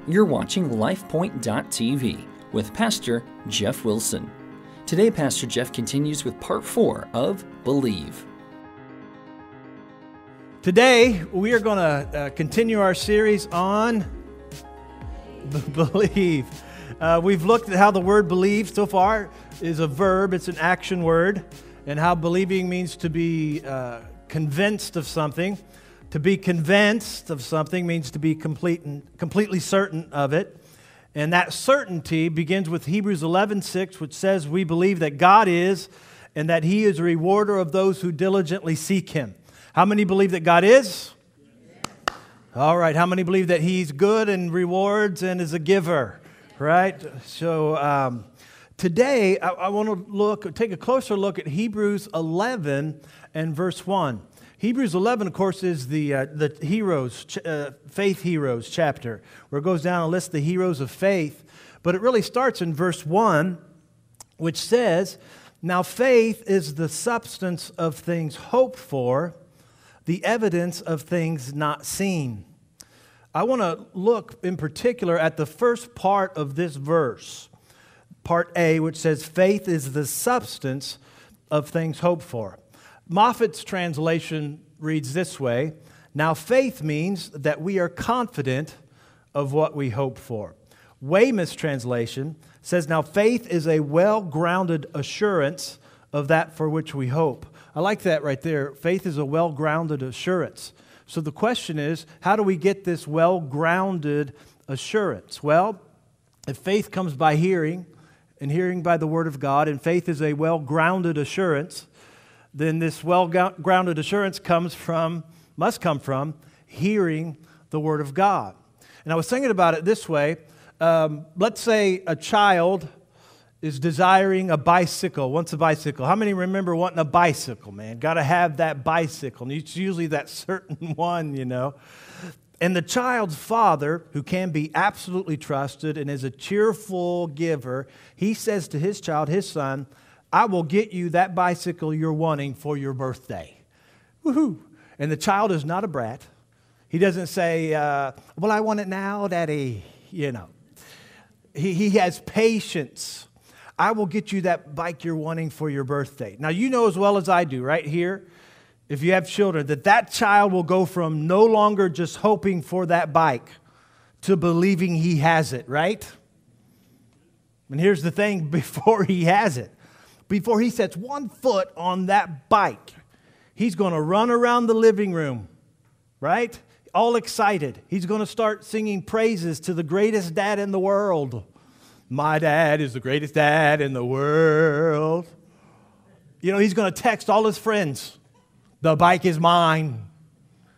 You're watching LifePoint.tv with Pastor Jeff Wilson. Today, Pastor Jeff continues with part 4 of Believe. Today, we are going to continue our series on Believe. We've looked at how the word believe so far is a verb, it's an action word, and how believing means to be convinced of something. To be convinced of something means to be completely certain of it. And that certainty begins with Hebrews 11:6, which says we believe that God is and that He is a rewarder of those who diligently seek Him. How many believe that God is? Yes. All right. How many believe that He's good and rewards and is a giver? Right? So today I want to take a closer look at Hebrews 11 and verse 1. Hebrews 11, of course, is the heroes, faith heroes chapter, where it goes down and lists the heroes of faith. But it really starts in verse 1, which says, "Now faith is the substance of things hoped for, the evidence of things not seen." I want to look in particular at the first part of this verse, part A, which says, "Faith is the substance of things hoped for." Moffat's translation reads this way: "Now faith means that we are confident of what we hope for." Weymouth's translation says, "Now faith is a well-grounded assurance of that for which we hope." I like that right there. Faith is a well-grounded assurance. So the question is, how do we get this well-grounded assurance? Well, if faith comes by hearing, and hearing by the Word of God, and faith is a well-grounded assurance, then this well-grounded assurance must come from hearing the Word of God. And I was thinking about it this way. Let's say a child is desiring a bicycle, wants a bicycle. How many remember wanting a bicycle, man? Got to have that bicycle. And it's usually that certain one, you know. And the child's father, who can be absolutely trusted and is a cheerful giver, he says to his child, his son, "I will get you that bicycle you're wanting for your birthday." Woohoo! And the child is not a brat. He doesn't say, "Well, I want it now, Daddy." You know, he has patience. "I will get you that bike you're wanting for your birthday." Now, you know as well as I do, right here, if you have children, that child will go from no longer just hoping for that bike to believing he has it, right? And here's the thing, before he has it, before he sets one foot on that bike, he's going to run around the living room, right? All excited. He's going to start singing praises to the greatest dad in the world. "My dad is the greatest dad in the world." You know, he's going to text all his friends, "The bike is mine."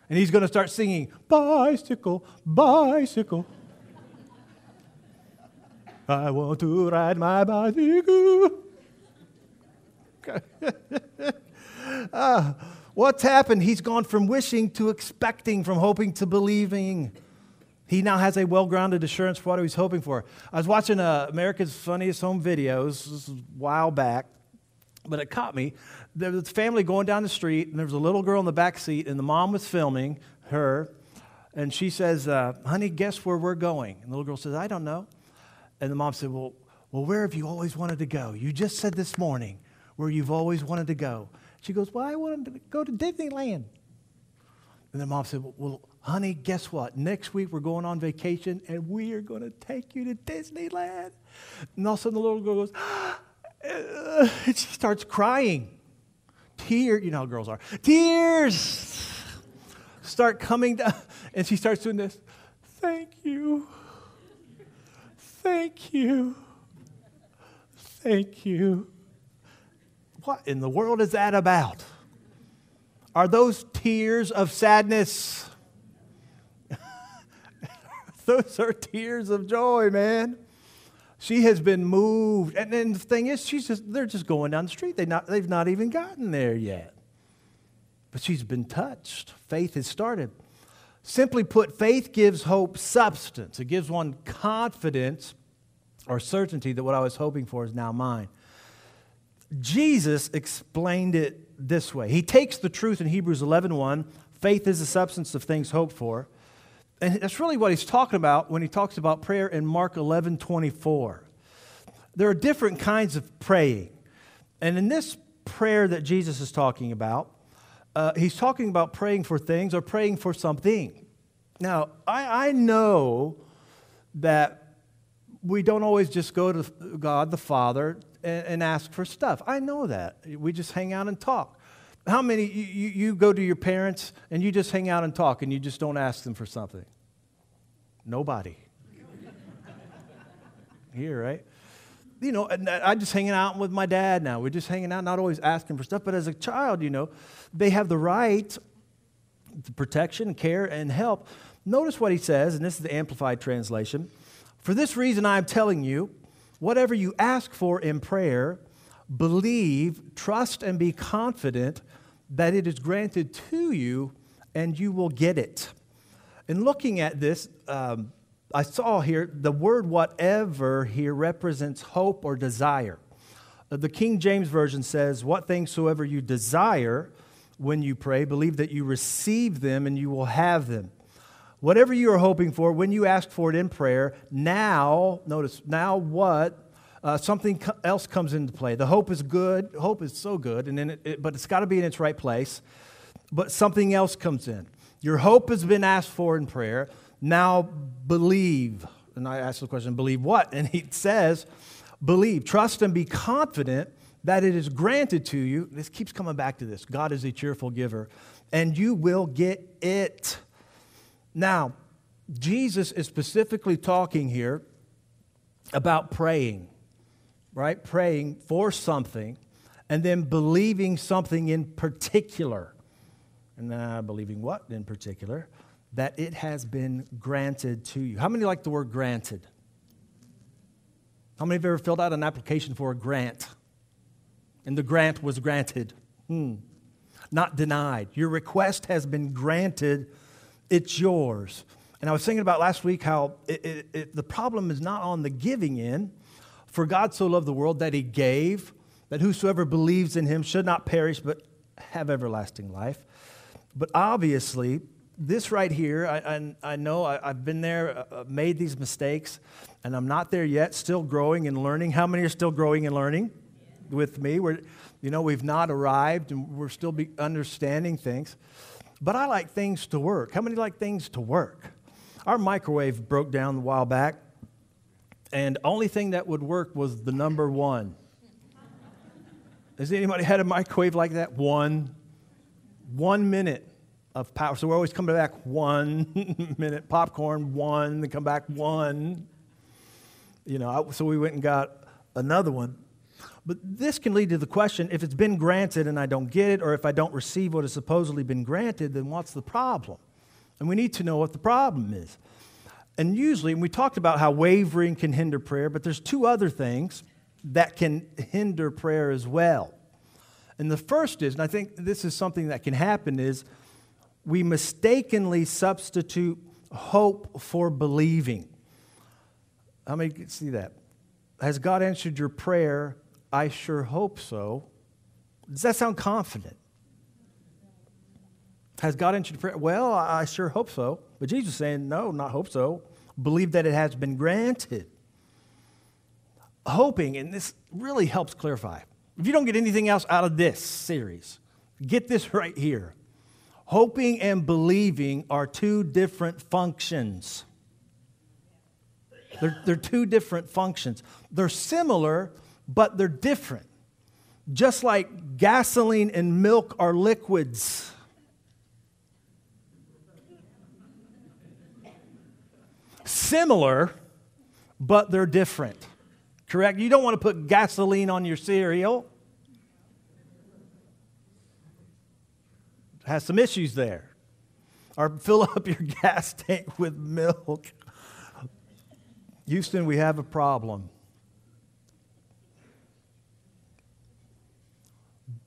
And he's going to start singing, "Bicycle, bicycle. I want to ride my bicycle." What's happened? He's gone from wishing to expecting, from hoping to believing. He now has a well-grounded assurance for what he's hoping for. I was watching America's Funniest Home Videos. This was a while back, but it caught me. There was a family going down the street, and there was a little girl in the back seat, and the mom was filming her, and she says, "Honey, guess where we're going?" And the little girl says, "I don't know." And the mom said, well, where have you always wanted to go? You just said this morning where you've always wanted to go. She goes, "Well, I wanted to go to Disneyland." And the mom said, "Well, honey, guess what? Next week we're going on vacation, and we are going to take you to Disneyland." And all of a sudden the little girl goes, and she starts crying. Tears, you know how girls are. Tears start coming down, and she starts doing this. "Thank you. Thank you. Thank you." What in the world is that about? Are those tears of sadness? Those are tears of joy, man. She has been moved. And then the thing is, they're just going down the street. They've not even gotten there yet. But she's been touched. Faith has started. Simply put, faith gives hope substance. It gives one confidence or certainty that what I was hoping for is now mine. Jesus explained it this way. He takes the truth in Hebrews 11:1, faith is the substance of things hoped for, And that's really what he's talking about when he talks about prayer in Mark 11:24. There are different kinds of praying. And in this prayer that Jesus is talking about, he's talking about praying for things or praying for something. Now, I know that we don't always just go to God the Father and ask for stuff. I know that. We just hang out and talk. How many, you go to your parents and you just hang out and talk and you just don't ask them for something? Nobody. Here, right? You know, I'm just hanging out with my dad now. We're just hanging out, not always asking for stuff. But as a child, you know, they have the right to protection, care, and help. Notice what he says, and this is the Amplified Translation. For this reason I am telling you, whatever you ask for in prayer, believe, trust, and be confident that it is granted to you and you will get it. In looking at this, I saw here the word whatever here represents hope or desire. The King James Version says, what things soever you desire when you pray, believe that you receive them and you will have them. Whatever you are hoping for, when you ask for it in prayer, now, notice, now what? Something else comes into play. The hope is good. Hope is so good, and then but it's got to be in its right place. But something else comes in. Your hope has been asked for in prayer. Now believe. And I ask the question, believe what? And he says, believe, trust, and be confident that it is granted to you. This keeps coming back to this. God is a cheerful giver, and you will get it. Now, Jesus is specifically talking here about praying. Right? Praying for something and then believing something in particular. And believing what in particular? That it has been granted to you. How many like the word granted? How many have ever filled out an application for a grant? And the grant was granted. Not denied. Your request has been granted. It's yours. And I was thinking about last week how the problem is not on the giving end. For God so loved the world that he gave, that whosoever believes in him should not perish but have everlasting life. But obviously, this right here, I know I've been there, made these mistakes, and I'm not there yet, still growing and learning. How many are still growing and learning with me? We've not arrived, and we're still understanding things. But I like things to work. How many like things to work? Our microwave broke down a while back. And only thing that would work was the number 1. Has anybody had a microwave like that? 1 minute of power. So we're always coming back 1 minute. Popcorn, 1. Then come back 1. You know, so we went and got another one. But this can lead to the question, if it's been granted and I don't get it, or if I don't receive what has supposedly been granted, then what's the problem? And we need to know what the problem is. And usually, we talked about how wavering can hinder prayer, but there's 2 other things that can hinder prayer as well. And the first is, and I think this is something that can happen, is we mistakenly substitute hope for believing. How many can see that? Has God answered your prayer? I sure hope so. Does that sound confident? Has God answered prayer? Well, I sure hope so. But Jesus is saying, no, not hope so. Believe that it has been granted. Hoping, and this really helps clarify. If you don't get anything else out of this series, get this right here. Hoping and believing are 2 different functions. They're 2 different functions. They're similar, but they're different. Just like gasoline and milk are liquids. Similar, but they're different. Correct? You don't want to put gasoline on your cereal. It has some issues there. Or fill up your gas tank with milk. Houston, we have a problem.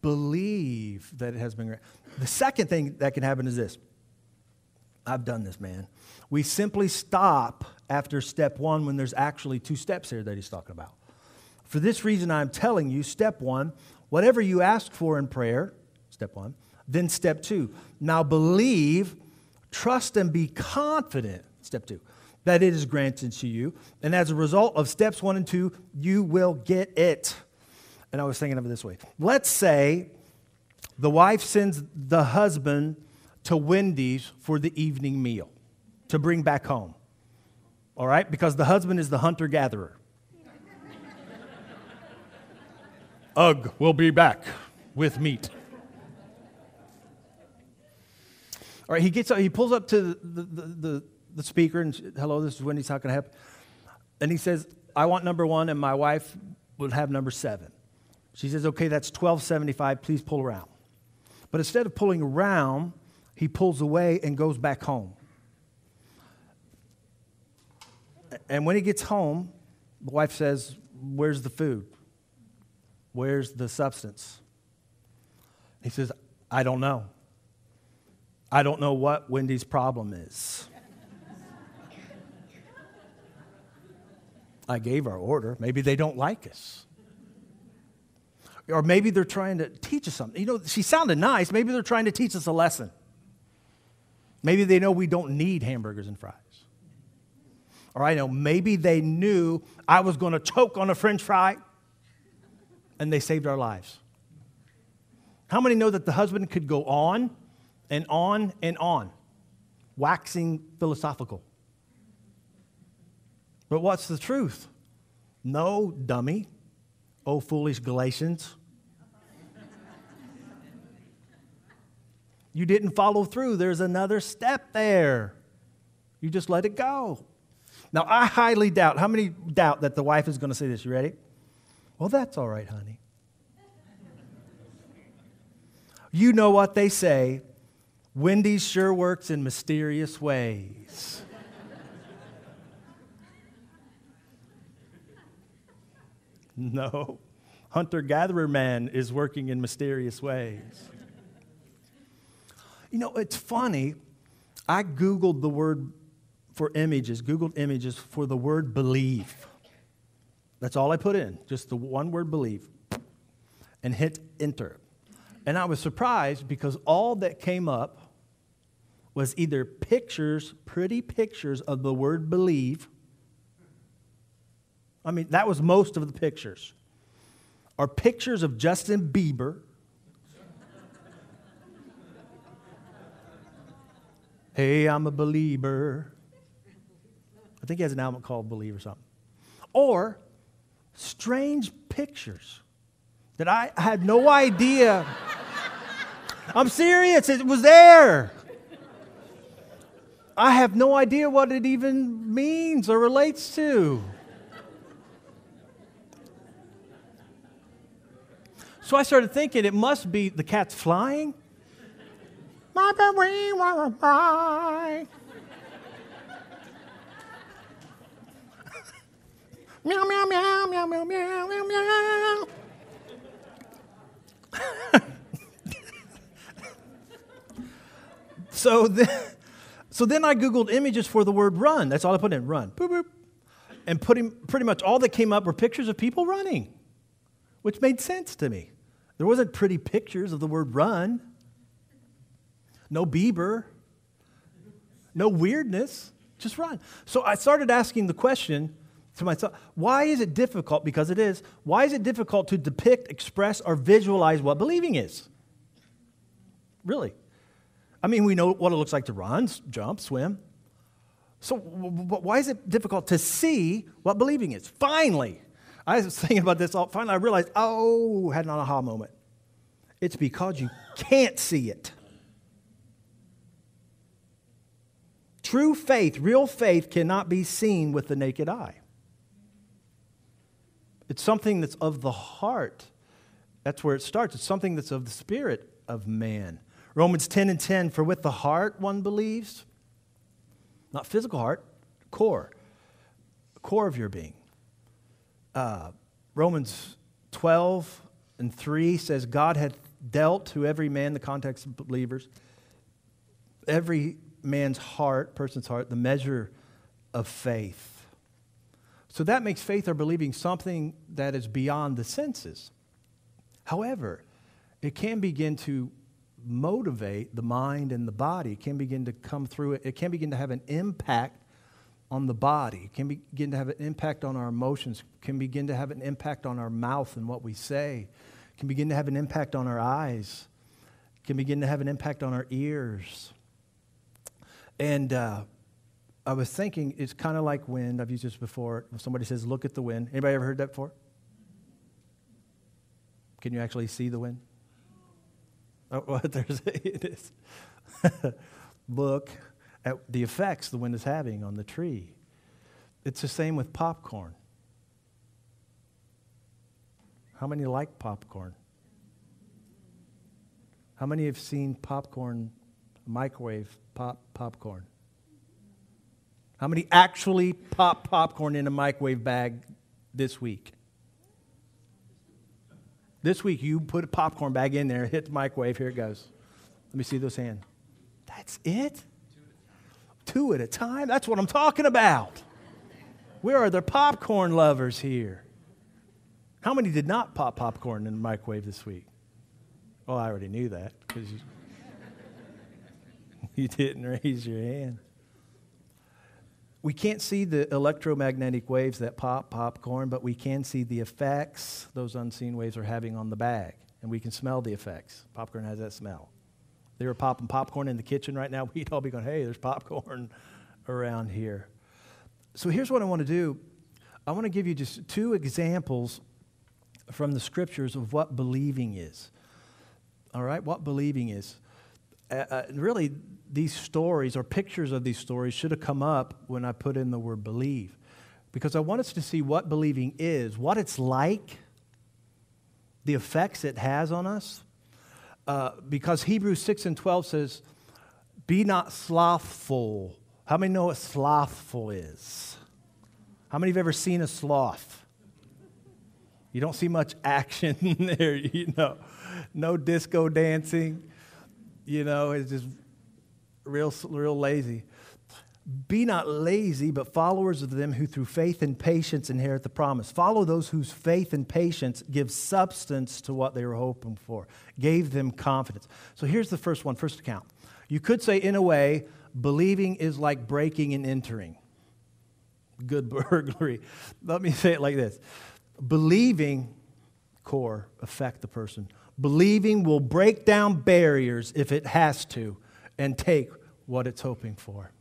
Believe that it has been granted. The second thing that can happen is this. I've done this, man. We simply stop after step 1 when there's actually 2 steps here that he's talking about. For this reason, I'm telling you, step 1, whatever you ask for in prayer, step 1, then step 2. Now believe, Trust and be confident, step 2, that it is granted to you. And as a result of steps 1 and 2, you will get it. And I was thinking of it this way. Let's say the wife sends the husband to Wendy's for the evening meal to bring back home. All right? Because the husband is the hunter-gatherer. Ugh, we'll be back with meat. All right, he pulls up to the speaker and, hello, this is Wendy's, how can I help? And he says, I want number 1, and my wife would have number 7. She says, okay, that's $12.75, please pull around. But instead of pulling around, he pulls away and goes back home. And when he gets home, the wife says, where's the food? Where's the substance? He says, I don't know. I don't know what Wendy's problem is. I gave our order. Maybe they don't like us. Or maybe they're trying to teach us something. You know, she sounded nice. Maybe they're trying to teach us a lesson. Maybe they know we don't need hamburgers and fries. Or I know, maybe they knew I was going to choke on a French fry, and they saved our lives. How many know that the husband could go on and on and on, waxing philosophical? But what's the truth? No, dummy. Oh, foolish Galatians. You didn't follow through. There's another step there. You just let it go. Now, I highly doubt, how many doubt that the wife is going to say this? You ready? Well, that's all right, honey. You know what they say, Wendy's sure works in mysterious ways. No, hunter-gatherer man is working in mysterious ways. You know, it's funny. I Googled the word for images, Googled images for the word believe. That's all I put in, just the one word believe, and hit enter. And I was surprised because all that came up was either pictures, pretty pictures of the word believe. I mean, that was most of the pictures. Or pictures of Justin Bieber. Hey, I'm a believer. I think he has an album called Believe or something. Or strange pictures that I had no idea. I'm serious, it was there. I have no idea what it even means or relates to. So I started thinking it must be the cat's flying. Meow, meow, meow, meow, meow, meow, meow, meow. So then I Googled images for the word run. That's all I put in, run. Boop, boop. And pretty much all that came up were pictures of people running, which made sense to me. There wasn't pretty pictures of the word run. No Bieber. No weirdness. Just run. So I started asking the question to myself, why is it difficult, because it is, why is it difficult to depict, express, or visualize what believing is? Really. I mean, we know what it looks like to run, jump, swim. So why is it difficult to see what believing is? Finally, I was thinking about this, finally I realized, had an aha moment. It's because you can't see it. True faith, real faith, cannot be seen with the naked eye. It's something that's of the heart. That's where it starts. It's something that's of the spirit of man. Romans 10:10, for with the heart one believes, not physical heart, core of your being. Romans 12:3 says, God hath dealt to every man, the context of believers, every man's heart, person's heart, the measure of faith. So that makes faith or believing something that is beyond the senses. However, it can begin to motivate the mind and the body. It can begin to come through it. It can begin to have an impact on the body. It can begin to have an impact on our emotions. It can begin to have an impact on our mouth and what we say. It can begin to have an impact on our eyes. It can begin to have an impact on our ears. And I was thinking, it's kind of like wind. I've used this before. When somebody says, look at the wind. Anybody ever heard that before? Can you actually see the wind? Oh, what it is. Look at the effects the wind is having on the tree. It's the same with popcorn. How many like popcorn? How many have seen popcorn, microwave popcorn? How many actually pop popcorn in a microwave bag this week? This week, you put a popcorn bag in there, hit the microwave, here it goes. Let me see those hands. That's it? 2 at a time? That's what I'm talking about. Where are the popcorn lovers here? How many did not pop popcorn in the microwave this week? Well, I already knew that because you didn't raise your hand. We can't see the electromagnetic waves that pop popcorn, but we can see the effects those unseen waves are having on the bag. And we can smell the effects. Popcorn has that smell. If they were popping popcorn in the kitchen right now, we'd all be going, hey, there's popcorn around here. So here's what I want to do. I want to give you just 2 examples from the scriptures of what believing is. All right, what believing is. Really, these stories or pictures of these stories should have come up when I put in the word believe. Because I want us to see what believing is, what it's like, the effects it has on us. Because Hebrews 6:12 says, be not slothful. How many know what slothful is? How many have ever seen a sloth? You don't see much action there, you know. No disco dancing. You know, it's just real lazy. Be not lazy, but followers of them who through faith and patience inherit the promise. Follow those whose faith and patience give substance to what they were hoping for, gave them confidence. So here's the first one, first account. You could say, in a way, believing is like breaking and entering. Good burglary. Let me say it like this. Believing, core, affect the person. Believing will break down barriers if it has to and take what it's hoping for.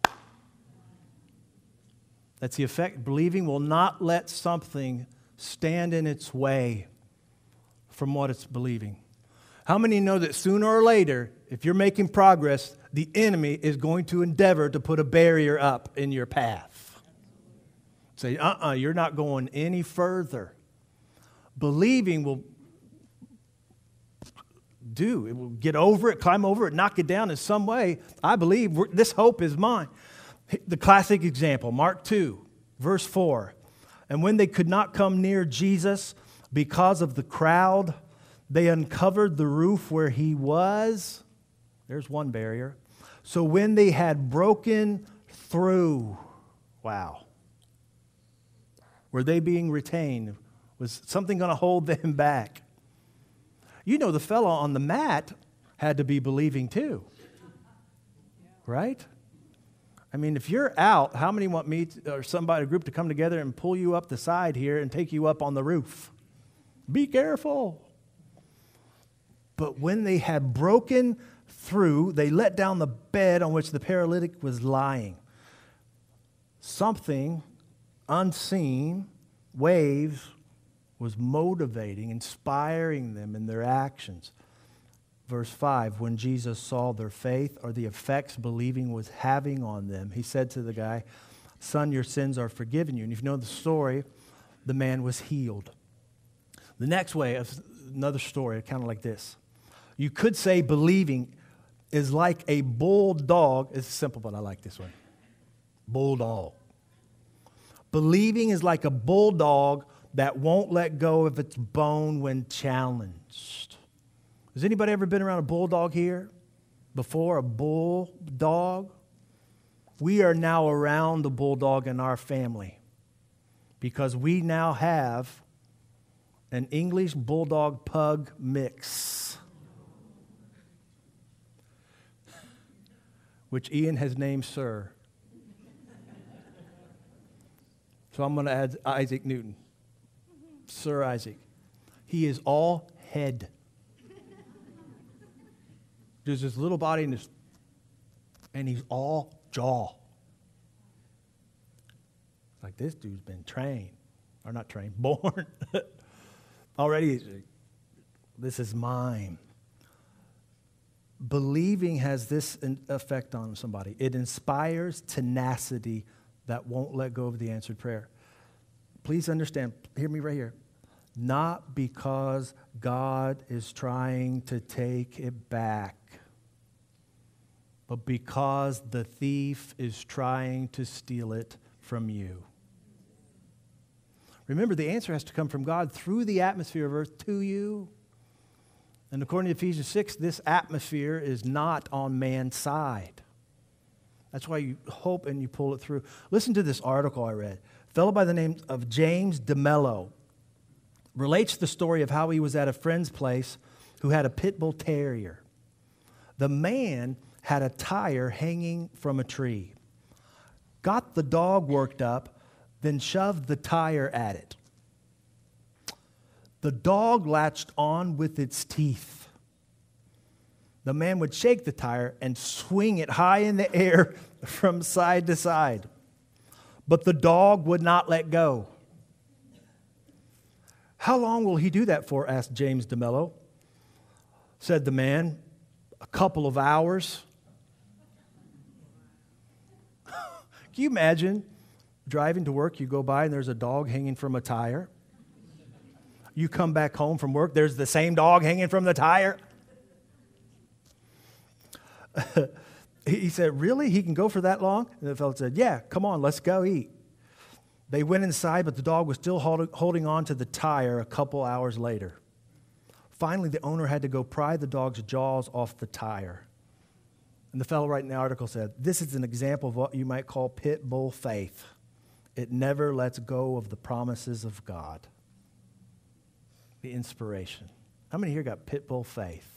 That's the effect. Believing will not let something stand in its way from what it's believing. How many know that sooner or later, if you're making progress, the enemy is going to endeavor to put a barrier up in your path? Say, you're not going any further. Believing will it will get over it, climb over it, knock it down in some way. I believe this hope is mine. The classic example, Mark 2, verse 4. And when they could not come near Jesus because of the crowd, they uncovered the roof where he was. There's one barrier. So when they had broken through, wow. Were they being retained? Was something going to hold them back? You know, the fellow on the mat had to be believing too, right? I mean, if you're out, how many want me or somebody, a group to come together and pull you up the side here and take you up on the roof? Be careful. But when they had broken through, they let down the bed on which the paralytic was lying. Something unseen, waves, was motivating, inspiring them in their actions. Verse 5, when Jesus saw their faith or the effects believing was having on them, he said to the guy, son, your sins are forgiven you. And if you know the story, the man was healed. The next way, another story, kind of like this. You could say believing is like a bulldog. It's simple, but I like this one. Bulldog. Believing is like a bulldog that won't let go of its bone when challenged. Has anybody ever been around a bulldog here before? A bulldog? We are now around the bulldog in our family because we now have an English bulldog pug mix. which Ian has named Sir. So I'm going to add Isaac Newton. Sir Isaac. He is all head. There's this little body and he's all jaw. Like, this dude's been trained. Or not trained, born. Already, this is mine. Believing has this effect on somebody. It inspires tenacity that won't let go of the answered prayer. Please understand, hear me right here. Not because God is trying to take it back, but because the thief is trying to steal it from you. Remember, the answer has to come from God through the atmosphere of earth to you. And according to Ephesians 6, this atmosphere is not on man's side. That's why you hope and you pull it through. Listen to this article I read. A fellow by the name of James DeMello relates the story of how he was at a friend's place who had a pit bull terrier. The man had a tire hanging from a tree, got the dog worked up, then shoved the tire at it. The dog latched on with its teeth. The man would shake the tire and swing it high in the air from side to side. But the dog would not let go. How long will he do that for? Asked James DeMello. Said the man, a couple of hours. Can you imagine driving to work, you go by and there's a dog hanging from a tire? You come back home from work, there's the same dog hanging from the tire? He said, really? He can go for that long? And the fellow said, yeah, come on, let's go eat. They went inside, but the dog was still holding on to the tire a couple hours later. Finally, the owner had to go pry the dog's jaws off the tire. And the fellow writing the article said, this is an example of what you might call pit bull faith. It never lets go of the promises of God. The inspiration. How many here got pit bull faith?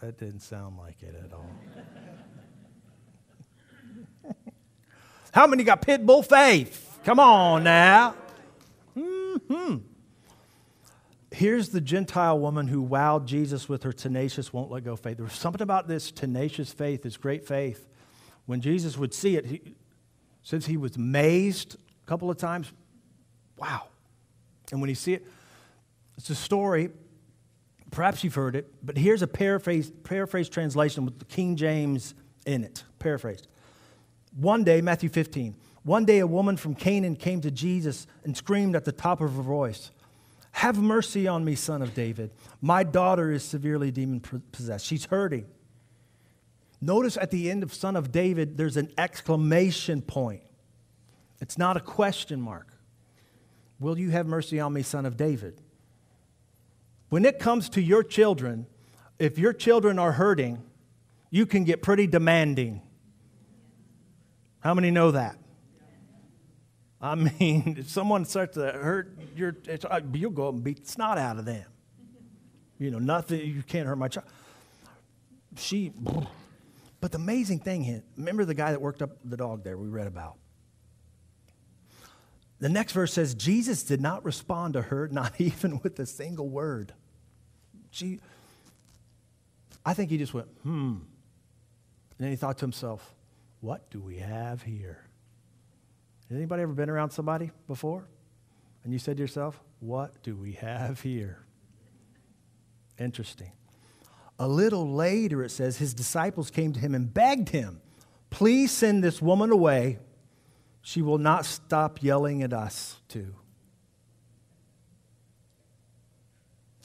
That didn't sound like it at all. How many got pit bull faith? Come on now. Here's the Gentile woman who wowed Jesus with her tenacious, won't let go faith. There was something about this tenacious faith, this great faith. When Jesus would see it, since he was amazed a couple of times, wow. And when you see it, it's a story, perhaps you've heard it, but here's a paraphrase translation with the King James in it, paraphrased. One day, Matthew 15, one day a woman from Canaan came to Jesus and screamed at the top of her voice, have mercy on me, son of David. My daughter is severely demon-possessed. She's hurting. Notice at the end of son of David, there's an exclamation point. It's not a question mark. Will you have mercy on me, son of David? When it comes to your children, if your children are hurting, you can get pretty demanding. How many know that? I mean, if someone starts to hurt you'll go and beat the snot out of them. You know, nothing, you can't hurt my child. But the amazing thing, remember the guy that worked up the dog there we read about? The next verse says, Jesus did not respond to her, not even with a single word. I think he just went, And then he thought to himself, what do we have here? Has anybody ever been around somebody before? And you said to yourself, what do we have here? Interesting. A little later, it says, his disciples came to him and begged him, please send this woman away. She will not stop yelling at us too.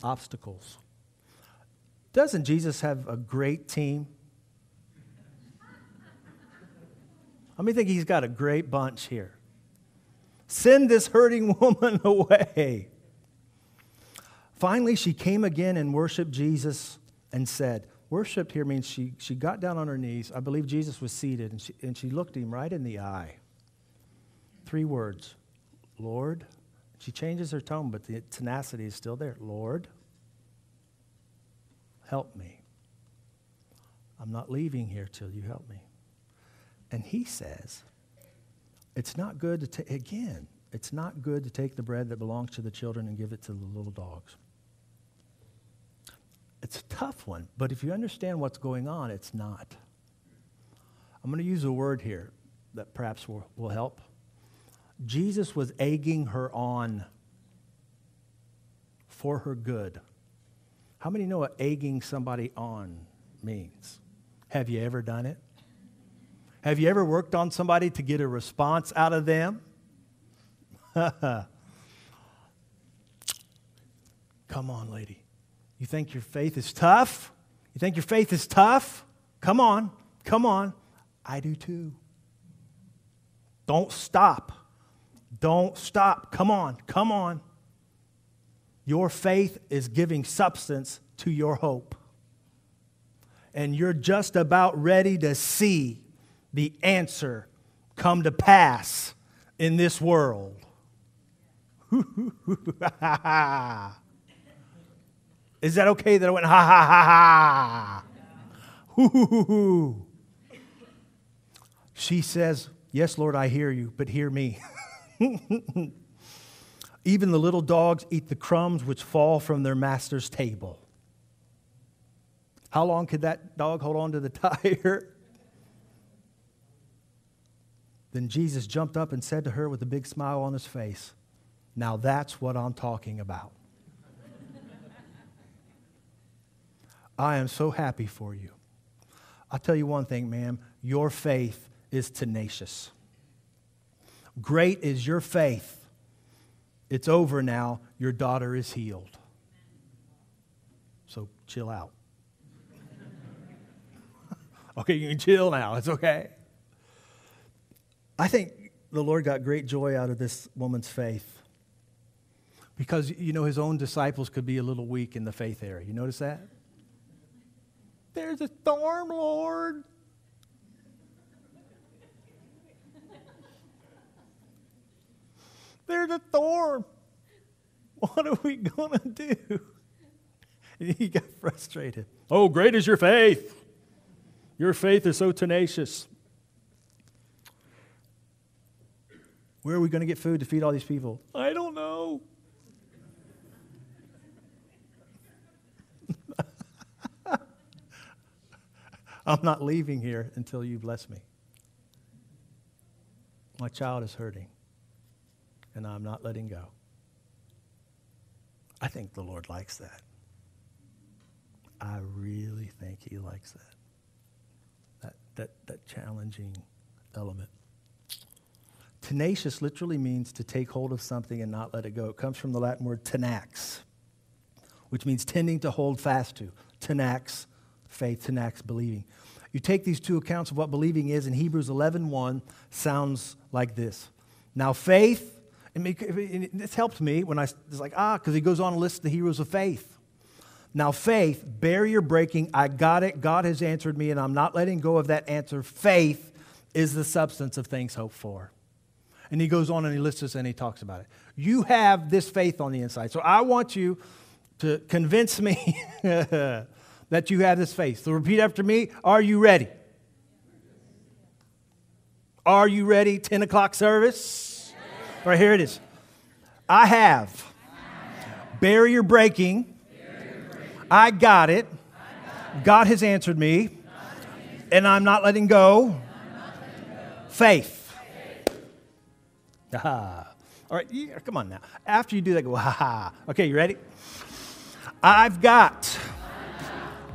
Obstacles. Doesn't Jesus have a great team? How many think he's got a great bunch here? Send this hurting woman away. Finally, she came again and worshiped Jesus and said, worshiped here means she got down on her knees. I believe Jesus was seated, and she looked him right in the eye. 3 words, Lord. She changes her tone, but the tenacity is still there. Lord, help me. I'm not leaving here till you help me. And he says, it's not good to take, again, it's not good to take the bread that belongs to the children and give it to the little dogs. It's a tough one, but if you understand what's going on, it's not. I'm going to use a word here that perhaps will help. Jesus was egging her on for her good. How many know what egging somebody on means? Have you ever done it? Have you ever worked on somebody to get a response out of them? Come on, lady. You think your faith is tough? You think your faith is tough? Come on. Come on. I do too. Don't stop. Don't stop. Come on. Come on. Your faith is giving substance to your hope. And you're just about ready to see the answer come to pass in this world. Is that okay that I went ha ha ha ha? She says, yes, Lord, I hear you, but hear me. Even the little dogs eat the crumbs which fall from their master's table. How long could that dog hold on to the tire? Then Jesus jumped up and said to her with a big smile on his face, now that's what I'm talking about. I am so happy for you. I'll tell you one thing, ma'am. Your faith is tenacious. Great is your faith. It's over now. Your daughter is healed. So chill out. Okay, you can chill now. It's okay. I think the Lord got great joy out of this woman's faith. Because, you know, his own disciples could be a little weak in the faith area. You notice that? There's a storm, Lord. There's a storm. What are we going to do? And he got frustrated. Oh, great is your faith. Your faith is so tenacious. Where are we going to get food to feed all these people? I don't know. I'm not leaving here until you bless me. My child is hurting, and I'm not letting go. I think the Lord likes that. I really think he likes that. That challenging element. Tenacious literally means to take hold of something and not let it go. It comes from the Latin word tenax, which means tending to hold fast to. Tenax, faith, tenax, believing. You take these two accounts of what believing is, in Hebrews 11:1 sounds like this. Now faith, and this helped me when I was like, because he goes on to list the heroes of faith. Now faith, barrier breaking, I got it, God has answered me, and I'm not letting go of that answer. Faith is the substance of things hoped for. And he goes on and he lists this and he talks about it. You have this faith on the inside. So I want you to convince me that you have this faith. So repeat after me. Are you ready? Are you ready? 10 o'clock service? Yes. All right, here it is. I have barrier breaking. I got it. God has answered me. And I'm not letting go. Faith. Ha. All right, come on now. After you do that, go ha. Okay, you ready? I've got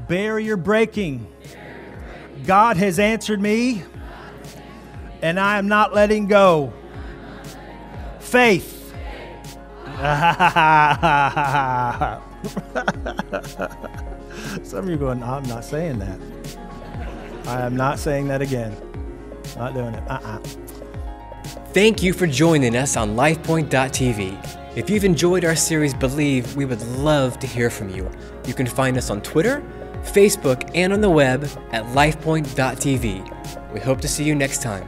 barrier breaking. God has answered me, and I am not letting go. Faith. Some of you are going, I'm not saying that. I am not saying that again. Not doing it. Thank you for joining us on LifePoint.tv. If you've enjoyed our series Believe, we would love to hear from you. You can find us on Twitter, Facebook, and on the web at LifePoint.tv. We hope to see you next time.